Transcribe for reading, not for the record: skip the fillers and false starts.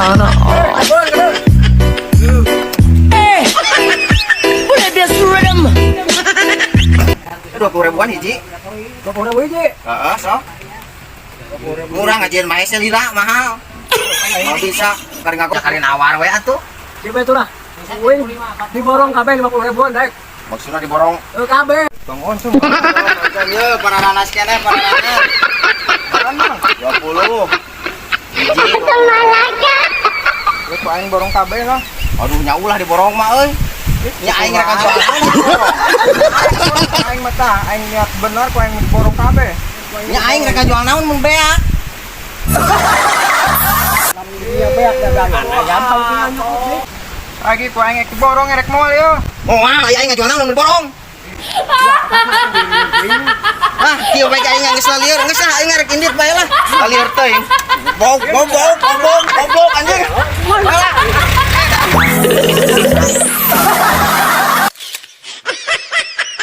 Sana Udah dia suram 20.000-an hiji. 20.000 hiji. Heeh, sok. Murah ngajian maesnya lila mahal. Mau bisa kari ngaku kari nawar we atuh. Coba itu lah. Wing diborong kabeh 50.000-an daek. Maksudnya diborong Kabeh. Bang On semua. Ya para nanas kene para nanas. Mana? 20. Hiji. Lu aing borong kabeh lah. Aduh nya ulah diborong mah euy. Nya aing rek jual. Aing mah tah aing niat bener ku aing borong kabeh. Nya aing rek jual naon mun beak. Iya beak dagangan. Gampang tinggal nyokot. Lagi ku aing borong rek moal yo. Oh, aing jual naon mun borong. Ah, kieu bae aing geus lalieur, geus aing rek indit bae lah. Lalieur teuing. Bog anjing.